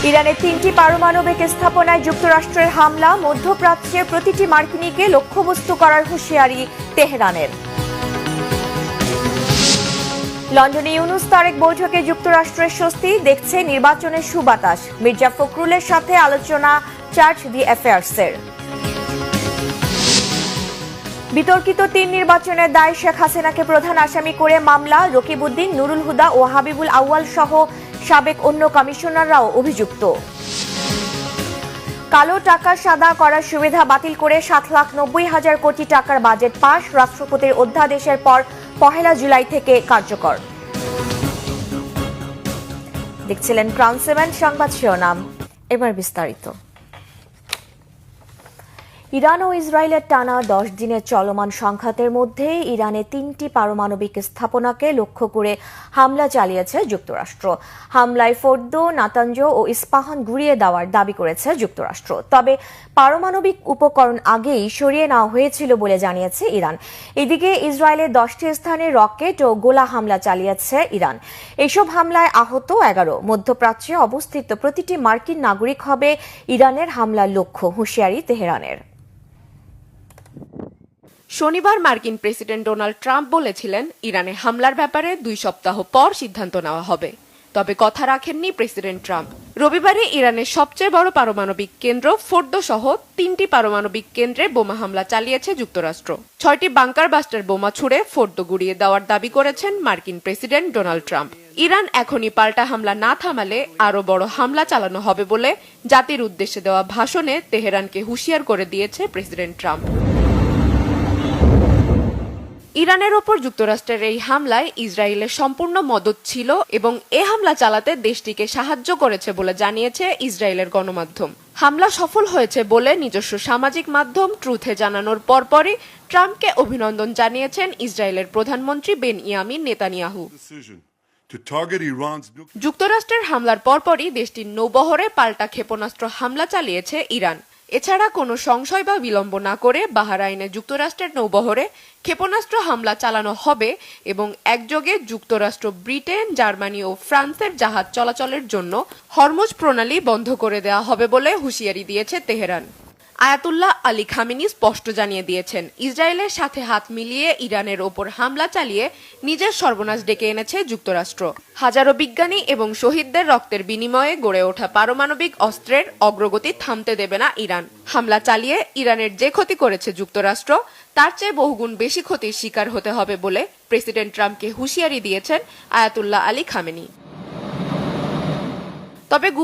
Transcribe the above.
ইরানের 3টি পারমাণবিক স্থাপনায় যুক্তরাষ্ট্রের হামলা, মধ্যপ্রাচ্যের প্রতিটি মার্কিনীকে লক্ষ্যবস্তু করার হুঁশিয়ারি তেহরানের। লন্ডনে ইউনুস তারেক বৈঠকে যুক্তরাষ্ট্রের স্বস্তি, দেখছে নির্বাচনের সুবাতাস। মির্জা ফখরুলের সাথে আলোচনা চার্জ দি অ্যাফেয়ার্সের। বিতর্কিত 3 নির্বাচনের দায় শেখ হাসিনাকে প্রধান আসামি করে মামলা। রকিবউদ্দিন, নুরুল হুদা ও হাবিবুল আউয়াল সহ সাবেক অন্য কমিশনাররাও অভিযুক্ত। কালো টাকা সাদা করার সুবিধা বাতিল করে 7,90,000 কোটি টাকার বাজেট পাস। রাষ্ট্রপতির অধ্যাদেশের পর 1 জুলাই থেকে কার্যকর। দেখছিলেন ক্রাউন 7 সংবাদ শিরোনাম, এবার বিস্তারিত। ইরান ও ইসরায়েলের টানা 10 দিনের চলমান সংঘাতের মধ্যে ইরানে 3টি পারমাণবিক স্থাপনাকে লক্ষ্য করে হামলা চালিয়েছে যুক্তরাষ্ট্র। হামলায় ফোর্দো, নাতাঞ্জ ও ইস্পাহান গুঁড়িয়ে দেওয়ার দাবি করেছে যুক্তরাষ্ট্র। তবে পারমাণবিক উপকরণ আগেই সরিয়ে নেওয়া হয়েছিল বলে জানিয়েছে ইরান। এদিকে ইসরায়েলের 10টি স্থানে রকেট ও গোলা হামলা চালিয়েছে ইরান। এসব হামলায় আহত 11। মধ্যপ্রাচ্যে অবস্থিত প্রতিটি মার্কিন নাগরিক হবে ইরানের হামলার লক্ষ্য, হুঁশিয়ারি তেহরানের। শনিবার মার্কিন প্রেসিডেন্ট ডোনাল্ড ট্রাম্প বলেছিলেন ইরানে হামলার ব্যাপারে 2 সপ্তাহ পর সিদ্ধান্ত নেওয়া হবে। তবে কথা রাখেননি প্রেসিডেন্ট ট্রাম্প। রবিবারে ইরানের সবচেয়ে বড় পারমাণবিক কেন্দ্র ফোর্দো সহ 3টি পারমাণবিক কেন্দ্রে বোমা হামলা চালিয়েছে যুক্তরাষ্ট্র। 6টি বাংকার বাস্টার বোমা ছুড়ে ফোর্দো গুঁড়িয়ে দেওয়ার দাবি করেছেন মার্কিন প্রেসিডেন্ট ডোনাল্ড ট্রাম্প। ইরান এখনই পাল্টা হামলা না থামালে আরও বড় হামলা চালানো হবে বলে জাতির উদ্দেশ্যে দেওয়া ভাষণে তেহরানকে হুঁশিয়ার করে দিয়েছে প্রেসিডেন্ট ট্রাম্প। ইরানের ওপর যুক্তরাষ্ট্রের এই হামলায় ইসরায়েলের সম্পূর্ণ মদত ছিল এবং এ হামলা চালাতে দেশটিকে সাহায্য করেছে বলে জানিয়েছে ইসরায়েলের গণমাধ্যম। হামলা সফল হয়েছে বলে নিজস্ব সামাজিক মাধ্যম ট্রুথে জানানোর পরপরই ট্রাম্পকে অভিনন্দন জানিয়েছেন ইসরায়েলের প্রধানমন্ত্রী বেনিয়ামিন নেতানিয়াহু। যুক্তরাষ্ট্রের হামলার পরপরই দেশটির নৌবহরে পাল্টা ক্ষেপণাস্ত্র হামলা চালিয়েছে ইরান। এছাড়া কোনো সংশয় বা বিলম্ব না করে বাহরাইনে যুক্তরাষ্ট্রের নৌবহরে ক্ষেপণাস্ত্র হামলা চালানো হবে এবং একযোগে যুক্তরাষ্ট্র, ব্রিটেন, জার্মানি ও ফ্রান্সের জাহাজ চলাচলের জন্য হরমুজ প্রণালী বন্ধ করে দেওয়া হবে বলে হুঁশিয়ারি দিয়েছে তেহরান। আয়াতুল্লাহ আলী খামেনি স্পষ্ট জানিয়ে দিয়েছেন, ইসরায়েলের সাথে হাত মিলিয়ে ইরানের ওপর হামলা চালিয়ে নিজের সর্বনাশ ডেকে এনেছে যুক্তরাষ্ট্র। হাজারো বিজ্ঞানী এবং শহীদদের রক্তের বিনিময়ে গড়ে ওঠা পারমাণবিক অস্ত্রের অগ্রগতি থামতে দেবে না ইরান। হামলা চালিয়ে ইরানের যে ক্ষতি করেছে যুক্তরাষ্ট্র, তার চেয়ে বহুগুণ বেশি ক্ষতির শিকার হতে হবে বলে প্রেসিডেন্ট ট্রাম্পকে হুঁশিয়ারি দিয়েছেন আয়াতুল্লাহ আলী খামেনি। তবে